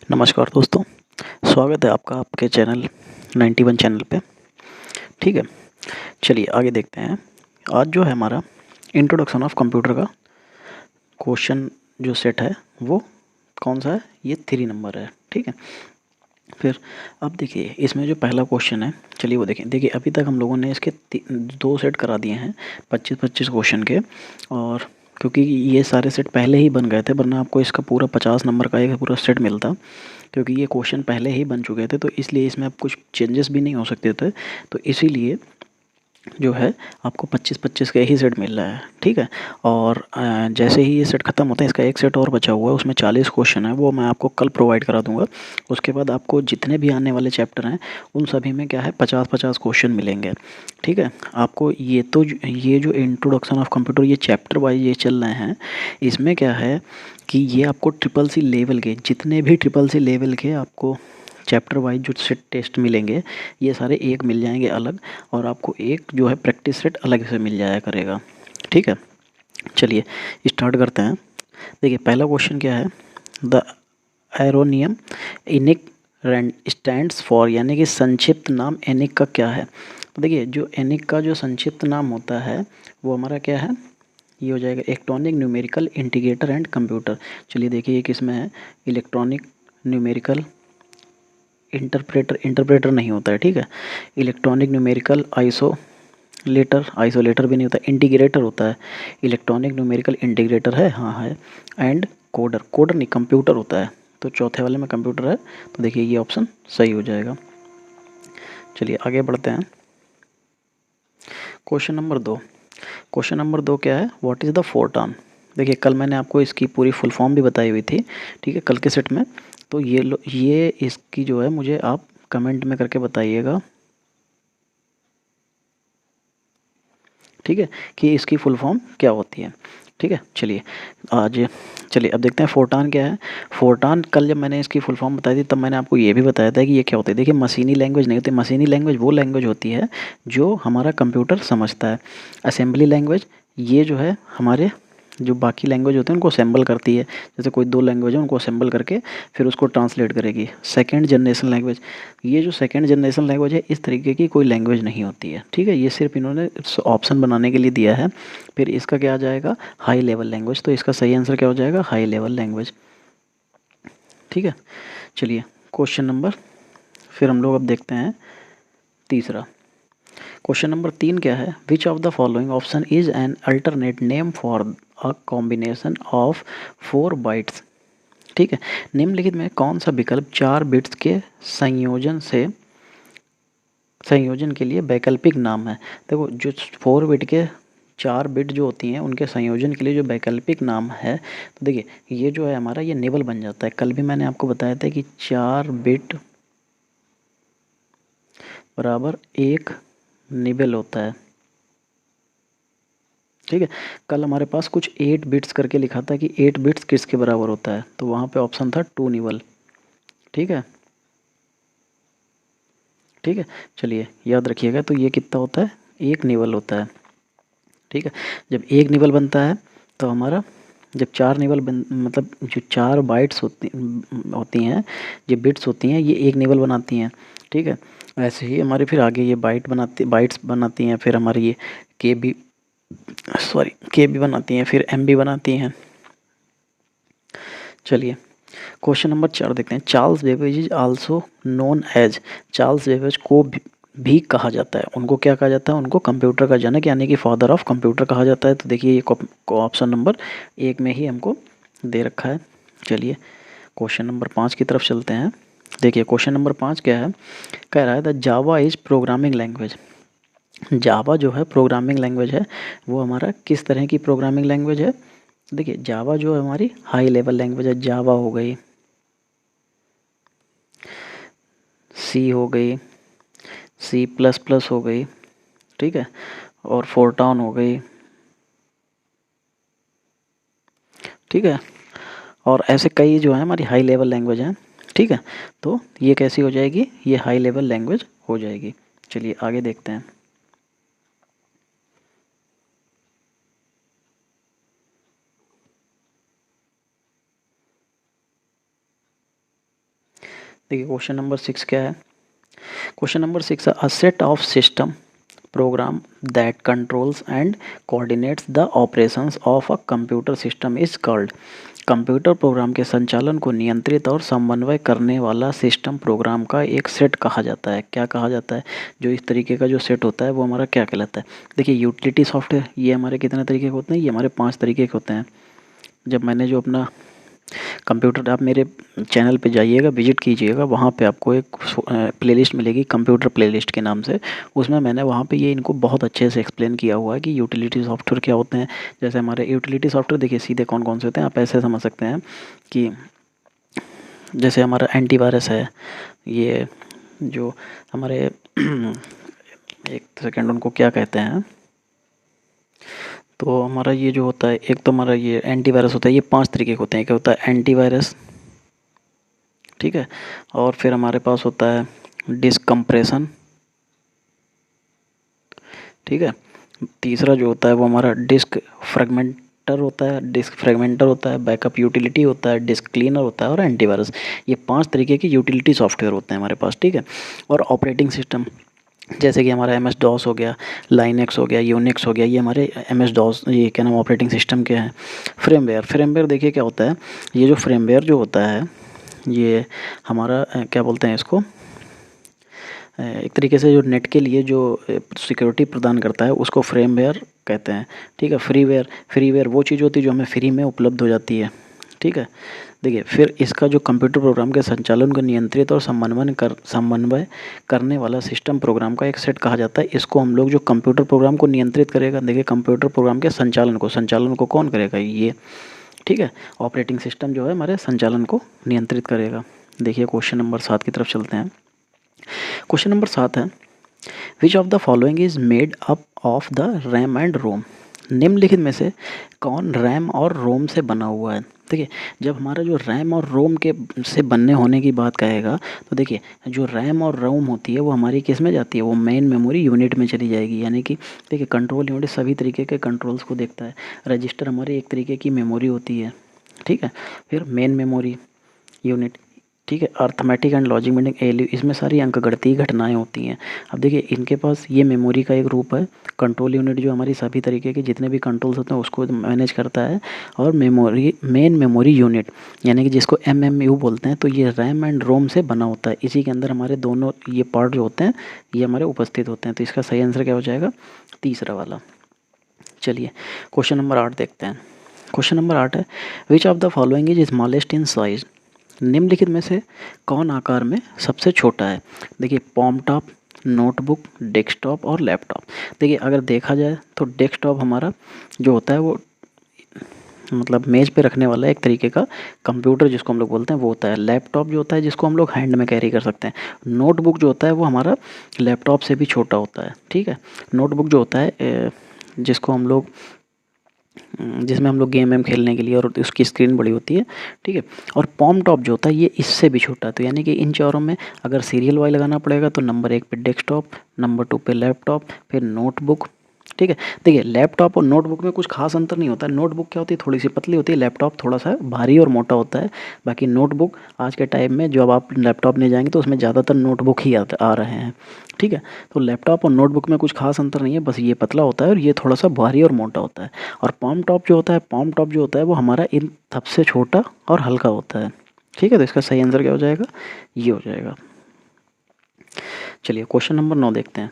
नमस्कार दोस्तों, स्वागत है आपका आपके चैनल 91 चैनल पे। ठीक है, चलिए आगे देखते हैं। आज जो है हमारा इंट्रोडक्शन ऑफ कंप्यूटर का क्वेश्चन जो सेट है वो कौन सा है? ये 3 नंबर है। ठीक है, फिर अब देखिए इसमें जो पहला क्वेश्चन है, चलिए वो देखें। देखिए अभी तक हम लोगों ने इसके 2 सेट करा दिए हैं 25-25 क्वेश्चन के, और क्योंकि ये सारे सेट पहले ही बन गए थे, वरना आपको इसका पूरा 50 नंबर का एक पूरा सेट मिलता। क्योंकि ये क्वेश्चन पहले ही बन चुके थे, तो इसलिए इसमें अब कुछ चेंजेस भी नहीं हो सकते थे, तो इसीलिए जो है आपको 25-25 का ही सेट मिल रहा है। ठीक है, और जैसे ही ये सेट ख़त्म होता है, इसका एक सेट और बचा हुआ है, उसमें 40 क्वेश्चन है, वो मैं आपको कल प्रोवाइड करा दूंगा। उसके बाद आपको जितने भी आने वाले चैप्टर हैं उन सभी में क्या है 50-50 क्वेश्चन मिलेंगे। ठीक है, आपको ये जो इंट्रोडक्शन ऑफ कंप्यूटर ये चैप्टर वाइज ये चल रहे हैं, इसमें क्या है कि ये आपको ट्रिपल सी लेवल के जितने भी ट्रिपल सी लेवल के आपको चैप्टर वाइज जो सेट टेस्ट मिलेंगे, ये सारे एक मिल जाएंगे अलग, और आपको एक जो है प्रैक्टिस सेट अलग से मिल जाया करेगा। ठीक है, चलिए स्टार्ट करते हैं। देखिए पहला क्वेश्चन क्या है, द एरोनियम इनिक स्टैंड्स फॉर, यानी कि संक्षिप्त नाम एनिक का क्या है? तो देखिए जो एनिक का जो संक्षिप्त नाम होता है वो हमारा क्या है, ये हो जाएगा electronic numerical integrator and computer. चलिए देखिए ये किसमें है, इलेक्ट्रॉनिक न्यूमेरिकल इंटरप्रेटर नहीं होता है। ठीक है, इलेक्ट्रॉनिक न्यूमेरिकल आइसोलेटर भी नहीं होता, इंटीग्रेटर होता है। इलेक्ट्रॉनिक न्यूमेरिकल इंटीग्रेटर है, हाँ है। एंड कोडर नहीं, कंप्यूटर होता है। तो चौथे वाले में कंप्यूटर है, तो देखिए ये ऑप्शन सही हो जाएगा। चलिए आगे बढ़ते हैं। क्वेश्चन नंबर 2 क्या है, व्हाट इज़ द फोटॉन? देखिए कल मैंने आपको इसकी पूरी फुल फॉर्म भी बताई हुई थी। ठीक है, कल के सेट में। तो ये इसकी जो है मुझे आप कमेंट में करके बताइएगा। ठीक है, कि इसकी फुल फॉर्म क्या होती है। ठीक है, चलिए अब देखते हैं फोटान क्या है। फोटान कल जब मैंने इसकी फुल फॉर्म बताई थी तब मैंने आपको ये भी बताया था कि ये क्या होता है। देखिए मशीनी लैंग्वेज नहीं होती, मशीनी लैंग्वेज वो लैंग्वेज होती है जो हमारा कंप्यूटर समझता है। असेंबली लैंग्वेज ये जो है हमारे जो बाकी लैंग्वेज होते हैं उनको असेंबल करती है। जैसे कोई 2 लैंग्वेज है उनको असेंबल करके फिर उसको ट्रांसलेट करेगी। सेकंड जनरेशन लैंग्वेज, ये जो सेकंड जनरेशन लैंग्वेज है इस तरीके की कोई लैंग्वेज नहीं होती है। ठीक है, ये सिर्फ इन्होंने ऑप्शन बनाने के लिए दिया है। फिर इसका क्या आ जाएगा, हाई लेवल लैंग्वेज। तो इसका सही आंसर क्या हो जाएगा, हाई लेवल लैंग्वेज। ठीक है, चलिए क्वेश्चन नंबर, फिर हम लोग अब देखते हैं तीसरा। क्वेश्चन नंबर 3 क्या है, which of the following option is an alternate name for a combination of 4 bytes? ठीक है, निम्नलिखित में कौन सा विकल्प 4 बिट्स के संयोजन के लिए वैकल्पिक नाम है? देखो जो 4 बिट के 4 बिट जो होती हैं उनके संयोजन के लिए जो वैकल्पिक नाम है, तो देखिए ये जो है हमारा ये निबल बन जाता है। कल भी मैंने आपको बताया था कि 4 बिट बराबर 1 निबल होता है। ठीक है, कल हमारे पास कुछ 8 बिट्स करके लिखा था कि 8 बिट्स किसके बराबर होता है, तो वहाँ पे ऑप्शन था 2 निबल। ठीक है, ठीक है, चलिए याद रखिएगा। तो ये कितना होता है, 1 निबल होता है। ठीक है, जब 1 निबल बनता है तो हमारा, जब 4 निबल मतलब जो 4 बाइट्स होती हैं, जो बिट्स होती हैं ये 1 निबल बनाती हैं। ठीक है, ऐसे ही हमारे फिर आगे ये बाइट्स बनाती हैं, फिर हमारी ये के बी के बी बनाती हैं, फिर एम बी बनाती हैं। चलिए क्वेश्चन नंबर 4 देखते हैं। Charles Babbage is also known as, Charles Babbage को भी कहा जाता है, उनको क्या कहा जाता है, उनको कंप्यूटर का जनक यानी कि फादर ऑफ कंप्यूटर कहा जाता है। तो देखिए ये ऑप्शन नंबर 1 में ही हमको दे रखा है। चलिए क्वेश्चन नंबर 5 की तरफ चलते हैं। देखिए क्वेश्चन नंबर 5 क्या है, कह रहा है the Java is programming language. Java जो है प्रोग्रामिंग लैंग्वेज है, वो हमारा किस तरह की प्रोग्रामिंग लैंग्वेज है? देखिए जावा जो है हमारी हाई लेवल लैंग्वेज है। जावा हो गई, सी हो गई, C++ हो गई, ठीक है, और फोरटॉन हो गई। ठीक है, और ऐसे कई जो है हमारी हाई लेवल लैंग्वेज हैं। ठीक है, तो ये कैसी हो जाएगी, ये हाई लेवल लैंग्वेज हो जाएगी। चलिए आगे देखते हैं। देखिए क्वेश्चन नंबर 6 क्या है। Question number 6 a set of system program that controls and coordinates the operations of a computer system is called। Computer program के संचालन को नियंत्रित और समन्वय करने वाला सिस्टम प्रोग्राम का एक सेट कहा जाता है। क्या कहा जाता है? जो इस तरीके का जो सेट होता है वो हमारा क्या कहलाता है? देखिए यूटिलिटी सॉफ्टवेयर ये हमारे कितने तरीके के होते हैं? ये हमारे 5 तरीके के होते हैं। जब मैंने जो अपना कंप्यूटर, आप मेरे चैनल पे जाइएगा, विजिट कीजिएगा, वहाँ पे आपको एक प्लेलिस्ट मिलेगी कंप्यूटर प्लेलिस्ट के नाम से। उसमें मैंने वहाँ पे ये इनको बहुत अच्छे से एक्सप्लेन किया हुआ है कि यूटिलिटी सॉफ्टवेयर क्या होते हैं। जैसे हमारे यूटिलिटी सॉफ्टवेयर देखिए सीधे कौन कौन से होते हैं, आप ऐसे समझ सकते हैं कि जैसे हमारा एंटीवायरस है, ये जो हमारे एक सेकेंड उनको क्या कहते हैं, तो हमारा ये जो होता है, एक तो हमारा ये एंटीवायरस होता है, ये 5 तरीके के होते हैं। एक होता है एंटीवायरस, ठीक है, और फिर हमारे पास होता है डिस्क कंप्रेशन, ठीक है। तीसरा जो होता है वो हमारा डिस्क फ्रेगमेंटर होता है, बैकअप यूटिलिटी होता है, डिस्क क्लीनर होता है और एंटीवायरस। ये 5 तरीके के यूटिलिटी सॉफ्टवेयर होते हैं हमारे पास, ठीक है। और ऑपरेटिंग सिस्टम जैसे कि हमारा एम एस डॉस हो गया, लाइनेक्स हो गया, यूनिक्स हो गया, ये हमारे एम एस डॉस, ये क्या नाम ऑपरेटिंग सिस्टम के हैं। फ्रेमवेयर देखिए क्या होता है, ये जो फ्रेमवेयर जो होता है ये हमारा क्या बोलते हैं इसको, एक तरीके से जो नेट के लिए जो सिक्योरिटी प्रदान करता है उसको फ्रेमवेयर कहते हैं, ठीक है। फ्रीवेयर वो चीज़ होती है जो हमें फ्री में उपलब्ध हो जाती है, ठीक है। देखिए फिर इसका जो कंप्यूटर प्रोग्राम के संचालन को नियंत्रित और समन्वय करने वाला सिस्टम प्रोग्राम का एक सेट कहा जाता है। इसको हम लोग जो कंप्यूटर प्रोग्राम को नियंत्रित करेगा, देखिए कंप्यूटर प्रोग्राम के संचालन को कौन करेगा? ये, ठीक है। ऑपरेटिंग सिस्टम जो है हमारे संचालन को नियंत्रित करेगा। देखिए क्वेश्चन नंबर 7 की तरफ चलते हैं। क्वेश्चन नंबर 7 है which of the following is made up of the RAM and ROM. निम्नलिखित में से कौन रैम और रोम से बना हुआ है? देखिए जब हमारा जो रैम और रोम के से बनने होने की बात कहेगा तो देखिए जो रैम और रोम होती है वो हमारी किस में जाती है? वो मेन मेमोरी यूनिट में चली जाएगी। यानी कि देखिए कंट्रोल यूनिट सभी तरीके के कंट्रोल्स को देखता है। रजिस्टर हमारी एक तरीके की मेमोरी होती है, ठीक है। फिर मेन मेमोरी यूनिट, ठीक है। Arithmetic and logic meaning ALU, इसमें सारी अंकगणितीय घटनाएं होती हैं। अब देखिए इनके पास ये मेमोरी का एक रूप है। कंट्रोल यूनिट जो हमारी सभी तरीके के जितने भी कंट्रोल्स होते हैं उसको मैनेज करता है। और मेन मेमोरी यूनिट यानी कि जिसको एमएमयू बोलते हैं, तो ये रैम एंड रोम से बना होता है। इसी के अंदर हमारे दोनों ये पार्ट जो होते हैं ये हमारे उपस्थित होते हैं। तो इसका सही आंसर क्या हो जाएगा? तीसरा वाला। चलिए क्वेश्चन नंबर 8 देखते हैं। क्वेश्चन नंबर 8 है which of the following is smallest in size. निम्नलिखित में से कौन आकार में सबसे छोटा है? देखिए पॉम टॉप, नोटबुक, डेस्कटॉप और लैपटॉप। देखिए अगर देखा जाए तो डेस्कटॉप हमारा जो होता है वो मतलब मेज़ पे रखने वाला एक तरीके का कंप्यूटर जिसको हम लोग बोलते हैं वो होता है। लैपटॉप जो होता है जिसको हम लोग हैंड में कैरी कर सकते हैं। नोटबुक जो होता है वो हमारा लैपटॉप से भी छोटा होता है, ठीक है। नोटबुक जो होता है जिसको हम लोग जिसमें हम लोग गेम वेम खेलने के लिए, और उसकी स्क्रीन बड़ी होती है, ठीक है। और पॉम टॉप जो होता है ये इससे भी छोटा है। तो यानी कि इन चारों में अगर सीरियल वाइज लगाना पड़ेगा तो नंबर 1 पे डेस्कटॉप, नंबर 2 पे लैपटॉप, फिर नोटबुक, ठीक है। देखिए लैपटॉप और नोटबुक में कुछ खास अंतर नहीं होता है। नोटबुक क्या होती है? थोड़ी सी पतली होती है। लैपटॉप थोड़ा सा भारी और मोटा होता है। बाकी नोटबुक आज के टाइम में जब आप लैपटॉप ले जाएंगे तो उसमें ज़्यादातर नोटबुक ही आ रहे हैं, ठीक है। तो लैपटॉप और नोटबुक में कुछ खास अंतर नहीं है, बस ये पतला होता है और ये थोड़ा सा भारी और मोटा होता है। और पॉम टॉप जो होता है वो हमारा इन सबसे छोटा और हल्का होता है, ठीक है। तो इसका सही आंसर क्या हो जाएगा? ये हो जाएगा। चलिए क्वेश्चन नंबर 9 देखते हैं।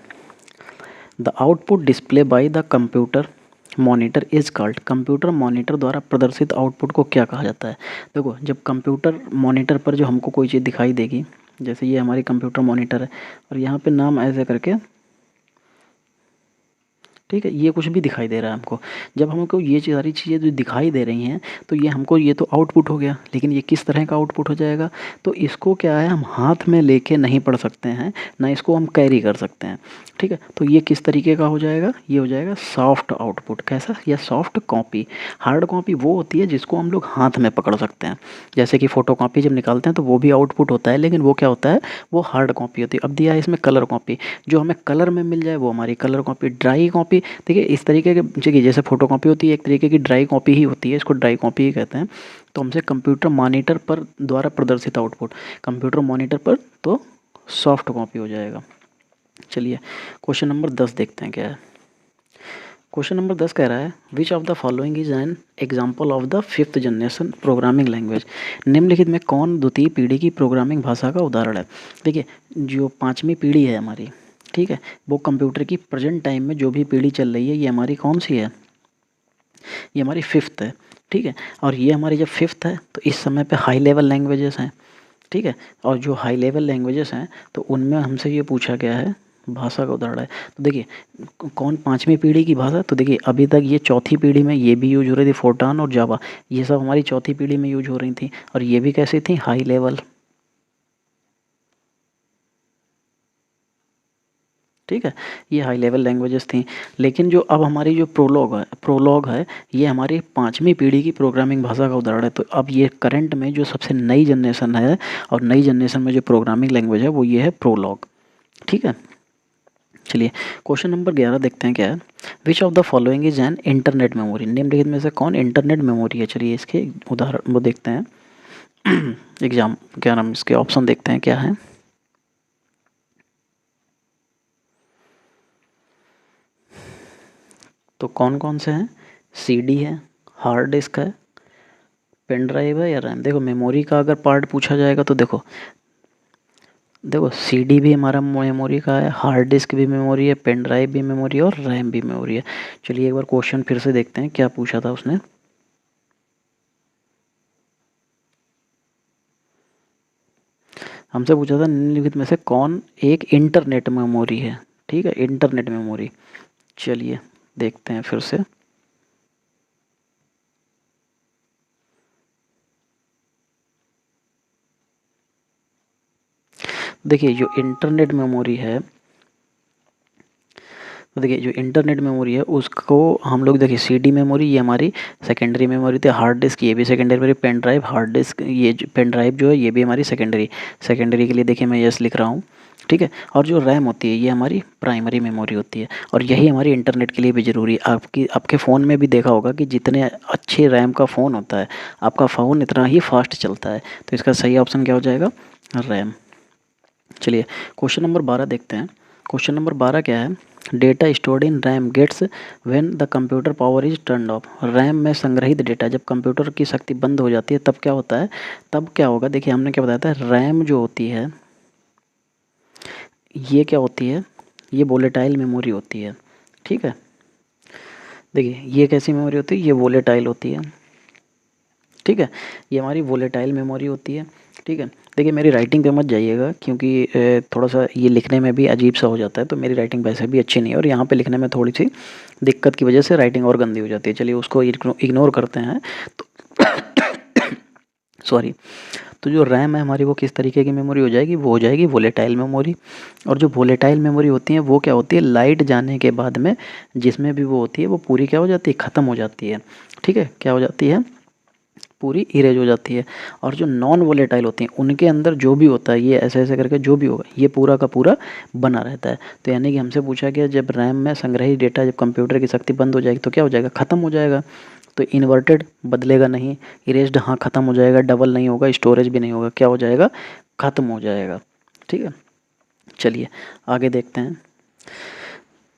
The output display by the computer monitor is called. Computer monitor द्वारा प्रदर्शित आउटपुट को क्या कहा जाता है? देखो जब कंप्यूटर मॉनिटर पर जो हमको कोई चीज़ दिखाई देगी, जैसे ये हमारी कंप्यूटर मॉनिटर है और यहाँ पे नाम ऐसे करके, ठीक है, ये कुछ भी दिखाई दे रहा है हमको। जब हमको ये सारी चीज़ें जो दिखाई दे रही हैं तो ये हमको, ये तो आउटपुट हो गया, लेकिन ये किस तरह का आउटपुट हो जाएगा? तो इसको क्या है, हम हाथ में लेके नहीं पढ़ सकते हैं, ना इसको हम कैरी कर सकते हैं, ठीक है। तो ये किस तरीके का हो जाएगा? ये हो जाएगा सॉफ्ट आउटपुट। कैसा? या सॉफ्ट कॉपी। हार्ड कॉपी वो होती है जिसको हम लोग हाथ में पकड़ सकते हैं, जैसे कि फ़ोटो कॉपी जब निकालते हैं तो वो भी आउटपुट होता है, लेकिन वो क्या होता है? वो हार्ड कॉपी होती है। अब दिया है इसमें कलर कॉपी, जो हमें कलर में मिल जाए वो हमारी colour copy. Dry copy copy देखिए इस तरीके के, देखिए जैसे फ़ोटो कॉपी होती है एक तरीके की ड्राई कॉपी ही होती है, इसको ड्राई कॉपी ही कहते हैं। तो हमसे कंप्यूटर मॉनिटर पर द्वारा प्रदर्शित आउटपुट, कंप्यूटर मॉनिटर पर तो सॉफ्ट कॉपी हो जाएगा। चलिए क्वेश्चन नंबर 10 देखते हैं क्या है। क्वेश्चन नंबर 10 कह रहा है which of the following is an example of the fifth generation programming language. निम्नलिखित में कौन द्वितीय पीढ़ी की प्रोग्रामिंग भाषा का उदाहरण है। देखिए जो पाँचवीं पीढ़ी है हमारी, ठीक है, वो कंप्यूटर की प्रेजेंट टाइम में जो भी पीढ़ी चल रही है ये हमारी कौन सी है, ये हमारी फिफ्थ है, ठीक है। और ये हमारी जब फिफ्थ है तो इस समय पे हाई लेवल लैंग्वेजेस हैं, ठीक है। और जो हाई लेवल लैंग्वेजेस हैं तो उनमें हमसे ये पूछा गया है भाषा का उदाहरण है। तो देखिए कौन पाँचवीं पीढ़ी की भाषा, तो देखिए अभी तक ये चौथी पीढ़ी में ये भी यूज हो रही थी, फोर्टान और जावा, ये सब हमारी चौथी पीढ़ी में यूज हो रही थी और ये भी कैसी थी, हाई लेवल, ठीक है, ये हाई लेवल लैंग्वेजेस थी। लेकिन जो अब हमारी जो प्रोलॉग है ये हमारी पाँचवीं पीढ़ी की प्रोग्रामिंग भाषा का उदाहरण है। तो अब ये करंट में जो सबसे नई जनरेशन है और नई जनरेशन में जो प्रोग्रामिंग लैंग्वेज है वो ये है प्रोलॉग, ठीक है। चलिए क्वेश्चन नंबर 11 देखते हैं क्या है। Which of the following is an internet memory. निम्नलिखित में से कौन इंटरनेट मेमोरी है। चलिए इसके उदाहरण वो देखते हैं एग्जाम क्या नाम, इसके ऑप्शन देखते हैं क्या है। तो कौन कौन से हैं, सीडी है, हार्ड डिस्क है, पेन ड्राइव है या रैम। देखो मेमोरी का अगर पार्ट पूछा जाएगा तो देखो देखो सीडी भी हमारा मेमोरी का है, हार्ड डिस्क भी मेमोरी है, पेन ड्राइव भी मेमोरी है और रैम भी मेमोरी है। चलिए एक बार क्वेश्चन फिर से देखते हैं क्या पूछा था उसने। हमसे पूछा था निम्नलिखित में से कौन एक इंटरनेट मेमोरी है, ठीक है, इंटरनेट मेमोरी। चलिए देखते हैं फिर से। देखिए जो इंटरनेट मेमोरी है, तो देखिए जो इंटरनेट मेमोरी है उसको हम लोग देखिए सीडी मेमोरी ये हमारी सेकेंडरी मेमोरी थी, हार्ड डिस्क ये भी secondary memory, pen drive hard disk ये पेन ड्राइव जो है ये भी हमारी सेकेंडरी के लिए देखिए मैं यस लिख रहा हूँ, ठीक है। और जो रैम होती है ये हमारी प्राइमरी मेमोरी होती है और यही हमारी इंटरनेट के लिए भी ज़रूरी है। आपके फ़ोन में भी देखा होगा कि जितने अच्छे रैम का फ़ोन होता है आपका फ़ोन इतना ही फास्ट चलता है। तो इसका सही ऑप्शन क्या हो जाएगा, रैम। चलिए क्वेश्चन नंबर 12 देखते हैं। क्वेश्चन नंबर 12 क्या है, data stored in RAM gets when the computer power is turned off. RAM में संग्रहित डेटा जब कंप्यूटर की शक्ति बंद हो जाती है तब क्या होता है, तब क्या होगा। देखिए हमने क्या बताया था, रैम जो होती है ये क्या होती है, ये वोलेटाइल मेमोरी होती है, ठीक है। देखिए ये कैसी मेमोरी होती है, ये वोलेटाइल होती है, ठीक है, ये हमारी वोलेटाइल मेमोरी होती है, ठीक है। देखिए मेरी राइटिंग पे मत जाइएगा क्योंकि थोड़ा सा ये लिखने में भी अजीब सा हो जाता है, तो मेरी राइटिंग वैसे भी अच्छी नहीं है और यहाँ पे लिखने में थोड़ी सी दिक्कत की वजह से राइटिंग और गंदी हो जाती है। चलिए उसको इग्नोर करते हैं। तो सॉरी, तो जो रैम है हमारी वो किस तरीके की मेमोरी हो जाएगी, वो हो जाएगी वोलेटाइल मेमोरी। और जो वोलेटाइल मेमोरी होती है वो क्या होती है, लाइट जाने के बाद में जिसमें भी वो होती है वो पूरी क्या हो जाती है, ख़त्म हो जाती है, ठीक है, क्या हो जाती है, पूरी इरेज हो जाती है। और जो नॉन वोलेटाइल होती हैं उनके अंदर जो भी होता है ये ऐसे ऐसे करके जो भी होगा ये पूरा का पूरा बना रहता है। तो यानी कि हमसे पूछा गया जब रैम में संग्रहित डेटा जब कंप्यूटर की शक्ति बंद हो जाएगी तो क्या हो जाएगा, ख़त्म हो जाएगा। तो इन्वर्टेड बदलेगा नहीं, इरेज्ड हाँ ख़त्म हो जाएगा, डबल नहीं होगा, स्टोरेज भी नहीं होगा, क्या हो जाएगा, ख़त्म हो जाएगा, ठीक है। चलिए आगे देखते हैं।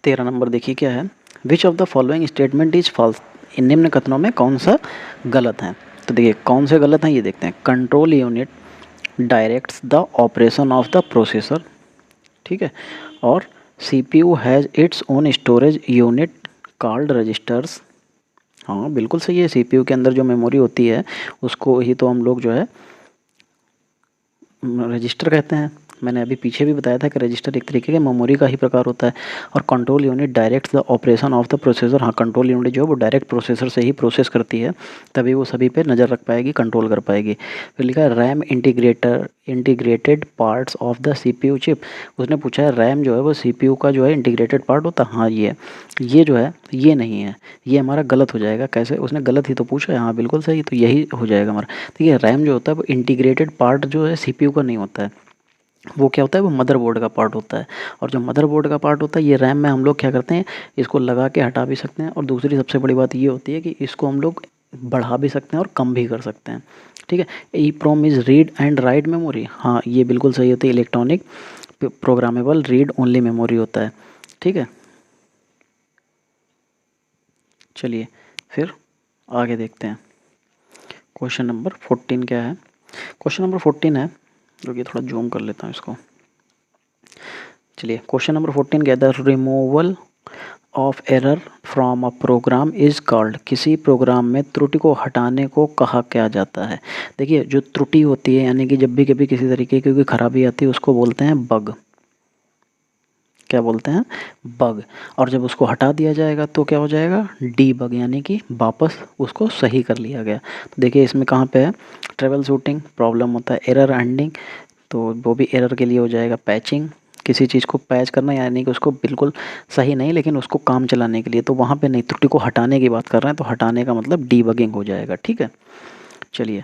13 नंबर देखिए क्या है, which of the following statement is false. इन निम्न कथनों में कौन सा गलत है। तो देखिए कौन से गलत हैं ये देखते हैं। Control unit directs the operation of the processor, ठीक है। और CPU has its own storage unit called registers. हाँ बिल्कुल सही है, सीपीयू के अंदर जो मेमोरी होती है उसको ही तो हम लोग जो है रजिस्टर कहते हैं। मैंने अभी पीछे भी बताया था कि रजिस्टर एक तरीके के मेमोरी का ही प्रकार होता है। और control unit direct the operation of the processor. हाँ कंट्रोल यूनिट जो है वो डायरेक्ट प्रोसेसर से ही प्रोसेस करती है, तभी वो सभी पे नज़र रख पाएगी, कंट्रोल कर पाएगी। फिर लिखा है RAM integrated parts of the CPU chip. उसने पूछा है रैम जो है वो सीपीयू का जो है इंटीग्रेटेड पार्ट होता है। हाँ ये जो है ये नहीं है, ये हमारा गलत हो जाएगा। कैसे, उसने गलत ही तो पूछा है। हाँ बिल्कुल सही, तो यही हो जाएगा हमारा। ठीक है, रैम जो होता है वो इंटीग्रेटेड पार्ट जो है सीपीयू का नहीं होता है। वो क्या होता है, वो मदरबोर्ड का पार्ट होता है। और जो मदरबोर्ड का पार्ट होता है, ये रैम में हम लोग क्या करते हैं, इसको लगा के हटा भी सकते हैं। और दूसरी सबसे बड़ी बात ये होती है कि इसको हम लोग बढ़ा भी सकते हैं और कम भी कर सकते हैं। ठीक है। E PROM is read and write memory, हाँ ये बिल्कुल सही होती है। Electronic programmable read only memory होता है। ठीक है, चलिए फिर आगे देखते हैं। क्वेश्चन नंबर 14 क्या है? क्वेश्चन नंबर 14 है, जो कि थोड़ा जूम कर लेता हूँ इसको। चलिए क्वेश्चन नंबर 14 क्या है? The removal of error from a program is called, किसी प्रोग्राम में त्रुटि को हटाने को कहा क्या जाता है? देखिए जो त्रुटि होती है, यानी कि जब भी कभी किसी तरीके की कोई खराबी आती है, उसको बोलते हैं बग। क्या बोलते हैं? बग। और जब उसको हटा दिया जाएगा तो क्या हो जाएगा? डी बग, यानी कि वापस उसको सही कर लिया गया। तो देखिए इसमें कहाँ पे है? ट्रबल शूटिंग प्रॉब्लम होता है, एरर हैंडलिंग, तो वो भी एरर के लिए हो जाएगा। पैचिंग, किसी चीज़ को पैच करना, यानी कि उसको बिल्कुल सही नहीं लेकिन उसको काम चलाने के लिए, तो वहाँ पे नहीं, त्रुटि को हटाने की बात कर रहे हैं, तो हटाने का मतलब डीबगिंग हो जाएगा। ठीक है, चलिए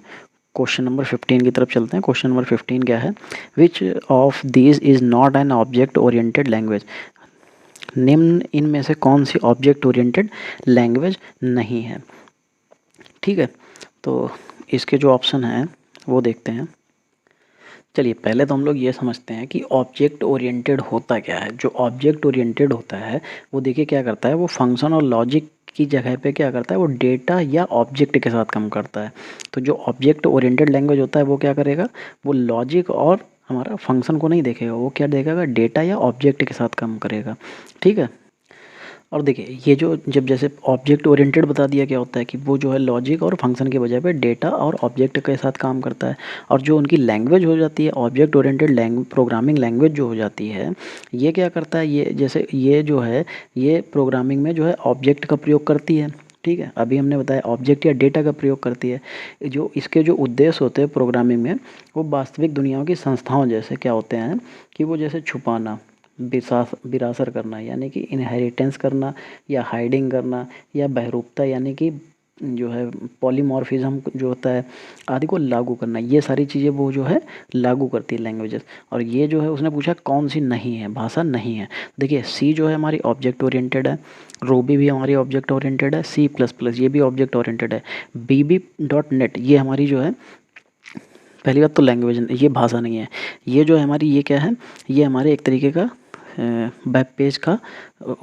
क्वेश्चन नंबर 15 की तरफ चलते हैं। क्वेश्चन नंबर 15 क्या है? Which of these is not an object oriented language, निम्न इनमें से कौन सी ऑब्जेक्ट ओरिएंटेड लैंग्वेज नहीं है? ठीक है, तो इसके जो ऑप्शन हैं वो देखते हैं। चलिए पहले तो हम लोग ये समझते हैं कि ऑब्जेक्ट ओरिएंटेड होता क्या है। जो ऑब्जेक्ट ओरिएंटेड होता है वो देखिए क्या करता है, वो फंक्शन और लॉजिक की जगह पे क्या करता है, वो डेटा या ऑब्जेक्ट के साथ काम करता है। तो जो ऑब्जेक्ट ओरिएंटेड लैंग्वेज होता है वो क्या करेगा, वो लॉजिक और हमारा फंक्शन को नहीं देखेगा, वो क्या देखेगा, डेटा या ऑब्जेक्ट के साथ काम करेगा। ठीक है। और देखिए ये जो जब जैसे ऑब्जेक्ट ओरिएंटेड बता दिया, क्या होता है कि वो जो है लॉजिक और फंक्शन के बजाय पे डेटा और ऑब्जेक्ट के साथ काम करता है। और जो उनकी लैंग्वेज हो जाती है, ऑब्जेक्ट ओरिएंटेड प्रोग्रामिंग लैंग्वेज जो हो जाती है, ये क्या करता है, ये जैसे ये जो है, ये प्रोग्रामिंग में जो है ऑब्जेक्ट का प्रयोग करती है। ठीक है, अभी हमने बताया ऑब्जेक्ट या डेटा का प्रयोग करती है। जो इसके जो उद्देश्य होते हैं प्रोग्रामिंग में, वो वास्तविक दुनियाओं की संस्थाओं जैसे क्या होते हैं, कि वो जैसे छुपाना, विरासर करना यानी कि इनहेरिटेंस करना, या हाइडिंग करना, या बहरूपता यानी कि जो है पॉलीमॉर्फिज्म जो होता है आदि को लागू करना, ये सारी चीज़ें वो जो है लागू करती है लैंग्वेजेस। और ये जो है उसने पूछा कौन सी नहीं है, भाषा नहीं है। देखिए सी जो है हमारी ऑब्जेक्ट ओरिएंटेड है, रूबी भी हमारी ऑब्जेक्ट ओरिएंटेड है, सी प्लस प्लस ये भी ऑब्जेक्ट ओरिएंटेड है, BB.NET ये हमारी जो है, पहली बात तो लैंग्वेज, ये भाषा नहीं है। ये जो है हमारी, ये क्या है, ये हमारे एक तरीके का वेब पेज का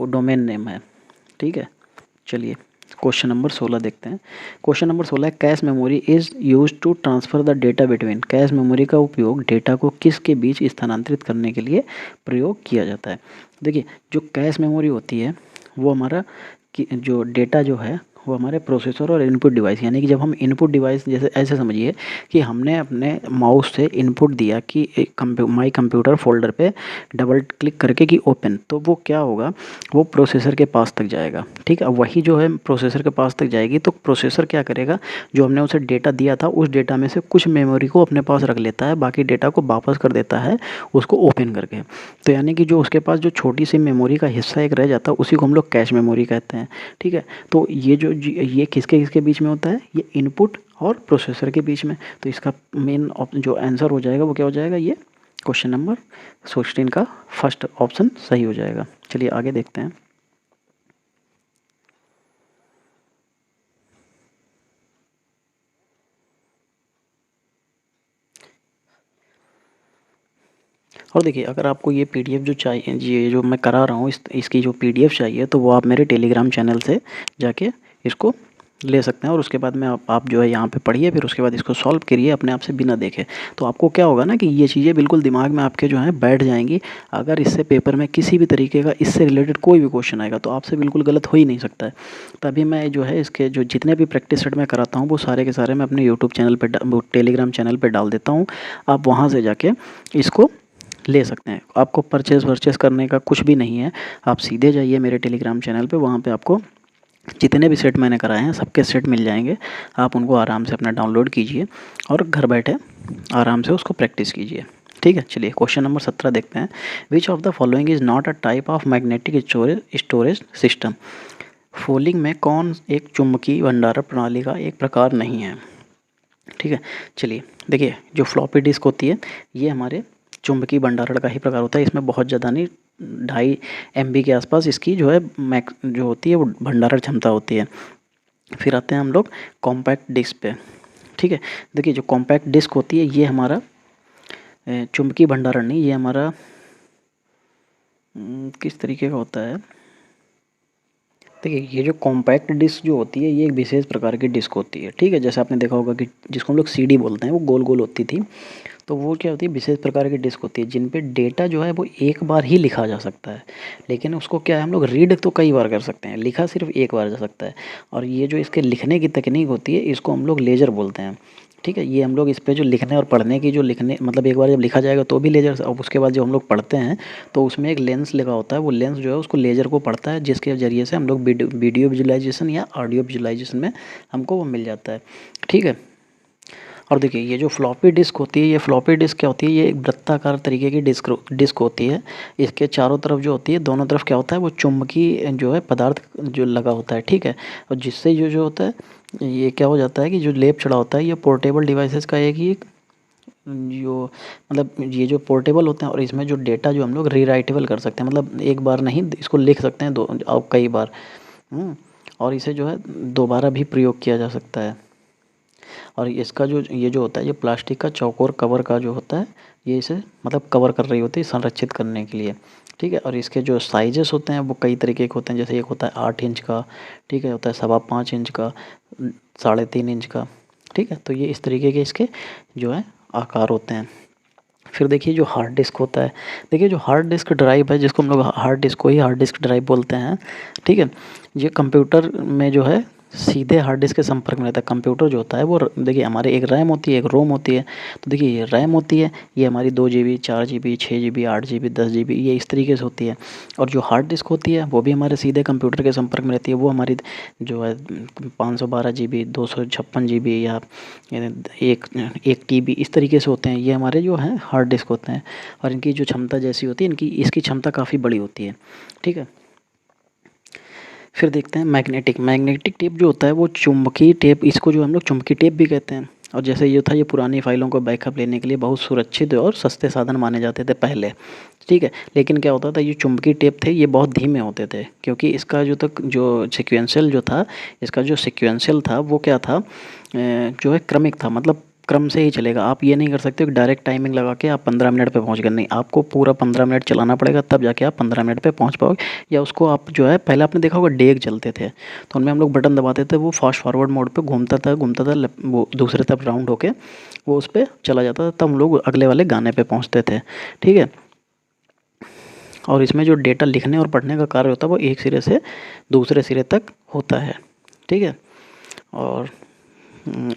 डोमेन नेम है। ठीक है, चलिए क्वेश्चन नंबर 16 देखते हैं। क्वेश्चन नंबर 16 है, cache memory is use to transfer the data between, cache memory का उपयोग डेटा को किसके बीच स्थानांतरित करने के लिए प्रयोग किया जाता है? देखिए जो कैश मेमोरी होती है वो हमारा जो डेटा जो है वो हमारे प्रोसेसर और इनपुट डिवाइस, यानी कि जब हम इनपुट डिवाइस, जैसे ऐसे समझिए कि हमने अपने माउस से इनपुट दिया कि माई कंप्यूटर फोल्डर पे डबल क्लिक करके कि ओपन, तो वो क्या होगा, वो प्रोसेसर के पास तक जाएगा। ठीक है, वही जो है प्रोसेसर के पास तक जाएगी, तो प्रोसेसर क्या करेगा, जो हमने उसे डेटा दिया था उस डेटा में से कुछ मेमोरी को अपने पास रख लेता है, बाकी डेटा को वापस कर देता है उसको ओपन करके। तो यानी कि जो उसके पास जो छोटी सी मेमोरी का हिस्सा एक रह जाता है उसी को हम लोग कैश मेमोरी कहते हैं। ठीक है, तो ये जो ये किसके किसके बीच में होता है, ये इनपुट और प्रोसेसर के बीच में। तो इसका मेन जो आंसर हो जाएगा वो क्या हो जाएगा, ये क्वेश्चन नंबर 16 का फर्स्ट ऑप्शन सही हो जाएगा। चलिए आगे देखते हैं। और देखिए अगर आपको ये पीडीएफ जो चाहिए, ये जो मैं करा रहा हूँ इसकी जो पीडीएफ चाहिए, तो वो आप मेरे टेलीग्राम चैनल से जाके इसको ले सकते हैं। और उसके बाद में आप जो है यहाँ पे पढ़िए, फिर उसके बाद इसको सॉल्व करिए अपने आप से बिना देखे। तो आपको क्या होगा ना कि ये चीज़ें बिल्कुल दिमाग में आपके जो है बैठ जाएंगी। अगर इससे पेपर में किसी भी तरीके का इससे रिलेटेड कोई भी क्वेश्चन आएगा तो आपसे बिल्कुल गलत हो ही नहीं सकता है। तभी मैं जो है इसके जो जितने भी प्रैक्टिस सेट मैं कराता हूँ वो सारे के सारे मैं अपने यूट्यूब चैनल पर, टेलीग्राम चैनल पर डाल देता हूँ। आप वहाँ से जाके इसको ले सकते हैं। आपको परचेज़ करने का कुछ भी नहीं है, आप सीधे जाइए मेरे टेलीग्राम चैनल पे, वहाँ पे आपको जितने भी सेट मैंने कराए हैं सबके सेट मिल जाएंगे। आप उनको आराम से अपना डाउनलोड कीजिए और घर बैठे आराम से उसको प्रैक्टिस कीजिए। ठीक है, चलिए क्वेश्चन नंबर 17 देखते हैं। विच of the following is not a type of magnetic storage system, folding में कौन एक चुंबकीय भंडारण प्रणाली का एक प्रकार नहीं है? ठीक है, चलिए देखिए जो फ्लॉपी डिस्क होती है ये हमारे चुंबकीय भंडारण का ही प्रकार होता है। इसमें बहुत ज़्यादा नहीं, 2.5 MB के आसपास इसकी जो है मैक जो होती है वो भंडारण क्षमता होती है। फिर आते हैं हम लोग कॉम्पैक्ट डिस्क पे। ठीक है, देखिए जो कॉम्पैक्ट डिस्क होती है ये हमारा चुंबकीय भंडारण नहीं, ये हमारा किस तरीके का होता है। देखिए ये जो कॉम्पैक्ट डिस्क जो होती है ये एक विशेष प्रकार की डिस्क होती है। ठीक है, जैसे आपने देखा होगा कि जिसको हम लोग CD बोलते हैं वो गोल गोल होती थी। तो वो क्या होती है, विशेष प्रकार की डिस्क होती है जिन पे डेटा जो है वो एक बार ही लिखा जा सकता है। लेकिन उसको क्या है, हम लोग रीड तो कई बार कर सकते हैं, लिखा सिर्फ एक बार जा सकता है। और ये जो इसके लिखने की तकनीक होती है इसको हम लोग लेजर बोलते हैं। ठीक है, ये हम लोग इस पे जो लिखने और पढ़ने की जो लिखने मतलब एक बार जब लिखा जाएगा तो भी लेजर, और उसके बाद जब हम लोग पढ़ते हैं तो उसमें एक लेंस लगा होता है, वो लेंस जो है उसको लेजर को पढ़ता है, जिसके ज़रिए से हम लोग वीडियो विजुलाइजेशन या ऑडियो विजुलाइजेशन में हमको वो मिल जाता है। ठीक है, और देखिए ये जो फ्लॉपी डिस्क होती है, ये फ्लॉपी डिस्क क्या होती है, ये एक वृत्ताकार तरीके की डिस्क होती है। इसके चारों तरफ जो होती है, दोनों तरफ क्या होता है, वो चुंबकीय जो है पदार्थ जो लगा होता है। ठीक है, और जिससे जो जो होता है ये क्या हो जाता है कि जो लेप चढ़ा होता है ये पोर्टेबल डिवाइसेस का एक ही जो मतलब ये जो पोर्टेबल होते हैं और इसमें जो डेटा जो हम लोग रीराइटेबल कर सकते हैं, मतलब एक बार नहीं इसको लिख सकते हैं दो और कई बार। और इसे जो है दोबारा भी प्रयोग किया जा सकता है। और इसका जो ये जो होता है, ये प्लास्टिक का चौकोर कवर का जो होता है, ये इसे मतलब कवर कर रही होती है संरक्षित करने के लिए। ठीक है, और इसके जो साइजेस होते हैं वो कई तरीके के होते हैं, जैसे एक होता है 8 इंच का, ठीक है, होता है 5.25 इंच का, 3.5 इंच का। ठीक है, तो ये इस तरीके के इसके जो है आकार होते हैं। फिर देखिए जो हार्ड डिस्क होता है, देखिए जो हार्ड डिस्क ड्राइव है, जिसको हम लोग हार्ड डिस्क को ही हार्ड डिस्क ड्राइव बोलते हैं। ठीक है, ये कंप्यूटर में जो है सीधे हार्ड डिस्क के संपर्क में रहता है। कंप्यूटर जो होता है वो देखिए हमारे एक रैम होती है, एक रोम होती है। तो देखिए ये रैम होती है, ये हमारी 2 GB, 4 GB, 6 GB, 8 GB, 10 GB, ये इस तरीके से होती है। और जो हार्ड डिस्क होती है वो भी हमारे सीधे कंप्यूटर के संपर्क में रहती है। वो हमारी जो है 512 GB, 256 GB या 1 TB इस तरीके से होते हैं। ये हमारे जो हैं हार्ड डिस्क होते हैं, और इनकी जो क्षमता जैसी होती है, इनकी इसकी क्षमता काफ़ी बड़ी होती है। ठीक है, फिर देखते हैं मैग्नेटिक टेप जो होता है वो चुंबकीय टेप, इसको जो हम लोग चुंबकीय टेप भी कहते हैं। और जैसे ये था, ये पुरानी फाइलों को बैकअप लेने के लिए बहुत सुरक्षित और सस्ते साधन माने जाते थे पहले। ठीक है, लेकिन क्या होता था, ये चुंबकीय टेप थे ये बहुत धीमे होते थे, क्योंकि इसका जो सिक्वेंशियल था वो क्या था, जो है क्रमिक था, मतलब क्रम से ही चलेगा। आप ये नहीं कर सकते कि डायरेक्ट टाइमिंग लगा के आप 15 मिनट पे पहुंच गए, नहीं, आपको पूरा 15 मिनट चलाना पड़ेगा तब जाके आप 15 मिनट पे पहुंच पाओगे। या उसको आप जो है, पहले आपने देखा होगा डेग चलते थे, तो उनमें हम लोग बटन दबाते थे, वो फास्ट फॉरवर्ड मोड पे घूमता था वो दूसरे तरफ राउंड होके वो उस पर चला जाता था, तब हम लोग अगले वाले गाने पे पहुँचते थे। ठीक है, और इसमें जो डेटा लिखने और पढ़ने का कार्य होता है वो एक सिरे से दूसरे सिरे तक होता है। ठीक है, और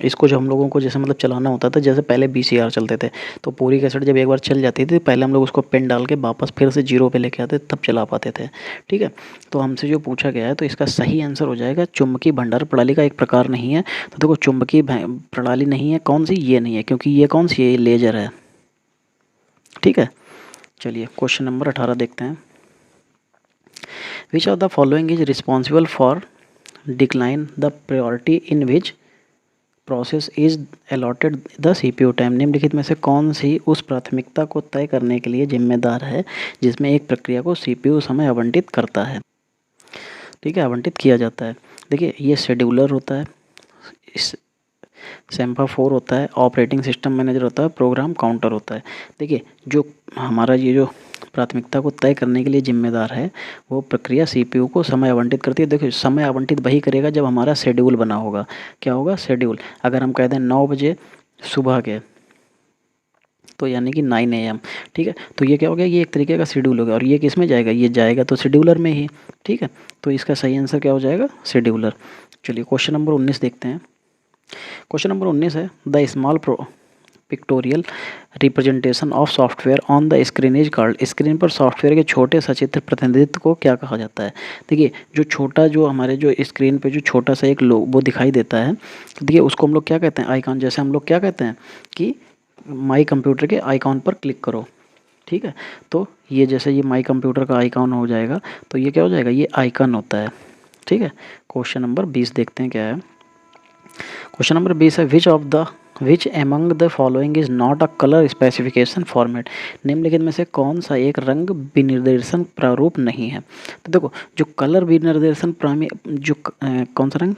इसको जो हम लोगों को जैसे मतलब चलाना होता था, जैसे पहले VCR चलते थे, तो पूरी कैसेट जब एक बार चल जाती थी पहले हम लोग उसको पेन डाल के वापस फिर से 0 पे लेके आते तब चला पाते थे। ठीक है, तो हमसे जो पूछा गया है तो इसका सही आंसर हो जाएगा चुंबकीय भंडारण प्रणाली का एक प्रकार नहीं है। तो देखो चुंबकीय प्रणाली नहीं है, कौन सी, ये नहीं है, क्योंकि ये कौन सी है, ये लेजर है। ठीक है, चलिए क्वेश्चन नंबर 18 देखते हैं। विच of the following is responsible for decline the priority in which process is allotted the CPU time. निम्नलिखित में से कौन सी उस प्राथमिकता को तय करने के लिए जिम्मेदार है जिसमें एक प्रक्रिया को CPU समय आवंटित करता है। ठीक है, आवंटित किया जाता है। देखिए ये शेड्यूलर होता है, इस सेमाफोर होता है, ऑपरेटिंग सिस्टम मैनेजर होता है, प्रोग्राम काउंटर होता है। देखिए जो हमारा ये जो प्राथमिकता को तय करने के लिए जिम्मेदार है वो प्रक्रिया CPU को समय आवंटित करती है। देखिए समय आवंटित वही करेगा जब हमारा शेड्यूल बना होगा। क्या होगा, शेड्यूल। अगर हम कह दें 9 बजे सुबह के, तो यानी कि 9 AM। ठीक है, तो ये क्या हो गया, ये एक तरीके का शेड्यूल हो गया। और ये किस में जाएगा, ये जाएगा तो शेड्यूलर में ही। ठीक है, तो इसका सही आंसर क्या हो जाएगा, शेड्यूलर। चलिए क्वेश्चन नंबर 19 देखते हैं। क्वेश्चन नंबर 19 है, the small pictorial representation of software on the screen is called. Screen पर सॉफ्टवेयर के छोटे सचित्र प्रतिनिधित्व को क्या कहा जाता है। देखिए जो छोटा, जो हमारे जो स्क्रीन पे जो छोटा सा एक वो दिखाई देता है, तो देखिए उसको हम लोग क्या कहते हैं, आइकॉन। जैसे हम लोग क्या कहते हैं कि माई कंप्यूटर के आइकॉन पर क्लिक करो। ठीक है, तो ये जैसे ये माई कंप्यूटर का आइकॉन हो जाएगा, तो ये क्या हो जाएगा, ये आइकन होता है। ठीक है, क्वेश्चन नंबर 20 देखते हैं क्या है। क्वेश्चन नंबर 20 है which among the following is not a colour specification format. निम्नलिखित में से कौन सा एक रंग विनिर्देशन प्रारूप नहीं है। तो देखो जो कलर विनिर्देशन कौन सा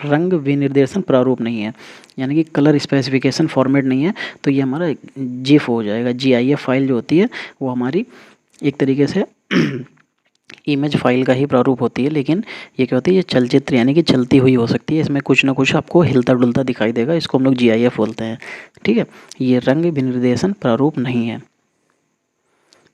रंग विनिर्देशन प्रारूप नहीं है, यानी कि कलर स्पेसिफिकेशन फॉर्मेट नहीं है, तो ये हमारा जिफ हो जाएगा। GIF फाइल जो होती है वो हमारी एक तरीके से इमेज फाइल का ही प्रारूप होती है, लेकिन ये क्या होती है, ये चलचित्र यानी कि चलती हुई हो सकती है, इसमें कुछ ना कुछ आपको हिलता डुलता दिखाई देगा, इसको हम लोग GIF बोलते हैं। ठीक है, ये रंग विनिर्देशन प्रारूप नहीं है।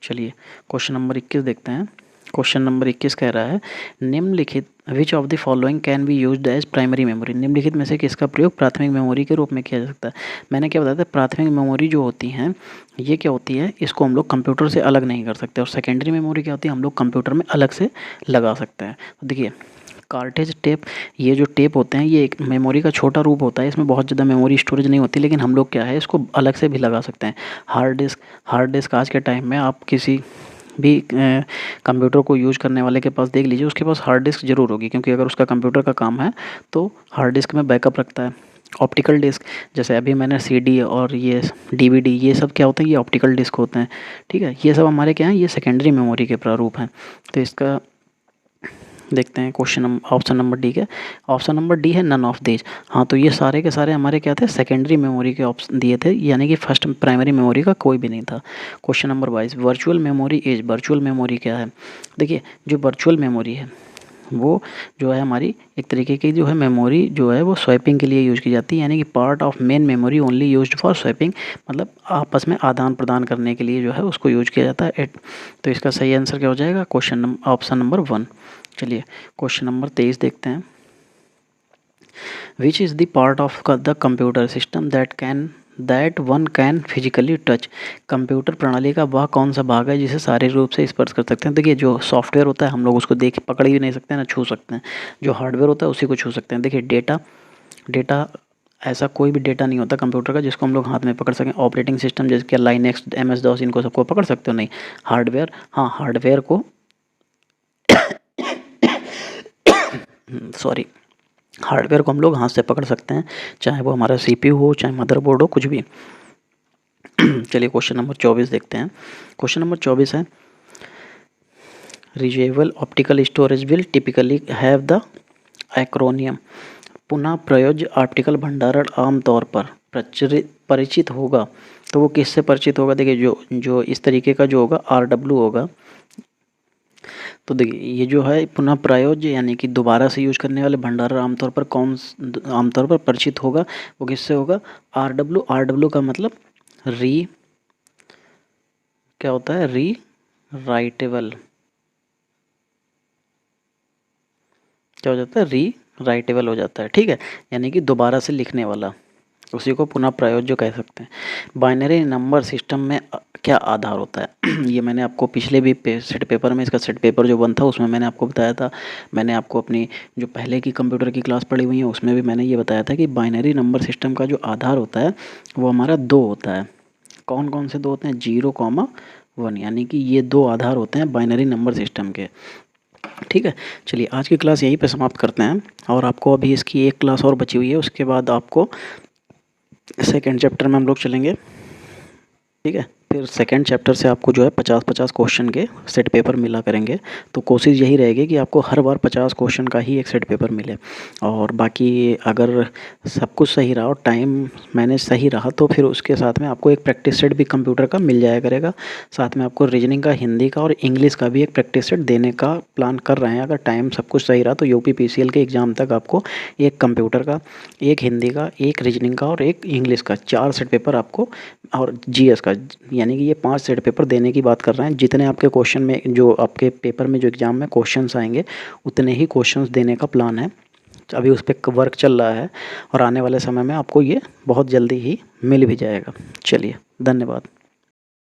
चलिए क्वेश्चन नंबर 21 देखते हैं। क्वेश्चन नंबर 21 कह रहा है निम्नलिखित which of the following can be used as primary memory. निम्नलिखित में से किसका प्रयोग प्राथमिक मेमोरी के रूप में किया जा सकता है। मैंने क्या बताया था, प्राथमिक मेमोरी जो होती हैं ये क्या होती है, इसको हम लोग कंप्यूटर से अलग नहीं कर सकते, और सेकेंडरी मेमोरी क्या होती है, हम लोग कंप्यूटर में अलग से लगा सकते हैं। तो देखिए कार्टेज टेप, ये जो टेप होते हैं ये एक मेमोरी का छोटा रूप होता है, इसमें बहुत ज़्यादा मेमोरी स्टोरेज नहीं होती, लेकिन हम लोग क्या है इसको अलग से भी लगा सकते हैं। हार्ड डिस्क आज के टाइम में आप किसी भी कंप्यूटर को यूज करने वाले के पास देख लीजिए, उसके पास हार्ड डिस्क ज़रूर होगी, क्योंकि अगर उसका कंप्यूटर का काम है तो हार्ड डिस्क में बैकअप रखता है। ऑप्टिकल डिस्क, जैसे अभी मैंने CD और ये DVD, ये सब क्या होते हैं, ये ऑप्टिकल डिस्क होते हैं। ठीक है, ये सब हमारे क्या हैं, ये सेकेंडरी मेमोरी के प्रारूप हैं। तो इसका देखते हैं ऑप्शन नंबर डी के, ऑप्शन नंबर डी है नन ऑफ दीज। हाँ, तो ये सारे के सारे हमारे क्या थे, सेकेंडरी मेमोरी के ऑप्शन दिए थे, यानी कि फर्स्ट प्राइमरी मेमोरी का कोई भी नहीं था। Question number 22 virtual memory is, virtual memory क्या है। देखिए जो वर्चुअल मेमोरी है वो जो है हमारी एक तरीके की जो है मेमोरी जो है वो स्वैपिंग के लिए यूज़ की जाती है, यानी कि part of main memory only used for swapping, मतलब आपस में आदान प्रदान करने के लिए जो है उसको यूज किया जाता है। तो इसका सही आंसर क्या हो जाएगा, ऑप्शन नंबर 1। चलिए क्वेश्चन नंबर 23 देखते हैं। Which is the part of the computer system that one can physically touch. Computer प्रणाली का वह कौन सा भाग है जिसे शारीरिक रूप से स्पर्श कर सकते हैं। देखिए जो सॉफ्टवेयर होता है हम लोग उसको देख पकड़ ही नहीं सकते हैं, ना छू सकते हैं। जो हार्डवेयर होता है उसी को छू सकते हैं। देखिए डेटा ऐसा कोई भी डेटा नहीं होता कंप्यूटर का जिसको हम लोग हाथ में पकड़ सकें। ऑपरेटिंग सिस्टम जैसे कि लाइनेक्स, MS-DOS, इनको सबको पकड़ सकते हो नहीं। हार्डवेयर, हाँ हार्डवेयर को सॉरी हार्डवेयर को हम लोग हाथ से पकड़ सकते हैं, चाहे वो हमारा CPU हो, चाहे मदरबोर्ड हो, कुछ भी। चलिए क्वेश्चन नंबर 24 देखते हैं। क्वेश्चन नंबर 24 है reusable optical storage will typically have the acronym. पुनः प्रयोज्य ऑप्टिकल भंडारण आमतौर पर परिचित होगा, तो वो किससे परिचित होगा। देखिए जो इस तरीके का जो होगा RW होगा। तो देखिए ये जो है पुनः प्रयोज्य यानी कि दोबारा से यूज करने वाले भंडारण आमतौर पर परिचित होगा, वो किससे होगा, RW का मतलब क्या होता है, रीराइटेबल, क्या हो जाता है, रीराइटेबल हो जाता है। ठीक है, यानी कि दोबारा से लिखने वाला, उसी को पुनः प्रयोज्य कह सकते हैं। बाइनरी नंबर सिस्टम में क्या आधार होता है। ये मैंने आपको पिछले भी सेट पेपर में, इसका सेट पेपर जो 1 था उसमें मैंने आपको बताया था। मैंने आपको अपनी जो पहले की कंप्यूटर की क्लास पढ़ी हुई है उसमें भी मैंने ये बताया था कि बाइनरी नंबर सिस्टम का जो आधार होता है वो हमारा 2 होता है। कौन कौन से 2 होते हैं, 0,1, यानी कि ये 2 आधार होते हैं बाइनरी नंबर सिस्टम के। ठीक है, चलिए आज की क्लास यहीं पे समाप्त करते हैं, और आपको अभी इसकी एक क्लास और बची हुई है, उसके बाद आपको सेकेंड चैप्टर में हम लोग चलेंगे। ठीक है, फिर सेकेंड चैप्टर से आपको जो है 50-50 क्वेश्चन के सेट पेपर मिला करेंगे। तो कोशिश यही रहेगी कि आपको हर बार 50 क्वेश्चन का ही एक सेट पेपर मिले, और बाकी अगर सब कुछ सही रहा और टाइम मैनेज सही रहा तो फिर उसके साथ में आपको एक प्रैक्टिस सेट भी कंप्यूटर का मिल जाया करेगा। साथ में आपको रीजनिंग का, हिंदी का और इंग्लिश का भी एक प्रैक्टिस सेट देने का प्लान कर रहे हैं। अगर टाइम सब कुछ सही रहा तो UP PCL के एग्ज़ाम तक आपको एक कंप्यूटर का, एक हिंदी का, एक रीजनिंग का और एक इंग्लिश का 4 सेट पेपर आपको, और GS का, यानी कि ये 5 सेट पेपर देने की बात कर रहे हैं। जितने आपके क्वेश्चन में, जो आपके पेपर में, जो एग्ज़ाम में क्वेश्चंस आएंगे उतने ही क्वेश्चंस देने का प्लान है। अभी उस पर वर्क चल रहा है, और आने वाले समय में आपको ये बहुत जल्दी ही मिल भी जाएगा। चलिए धन्यवाद।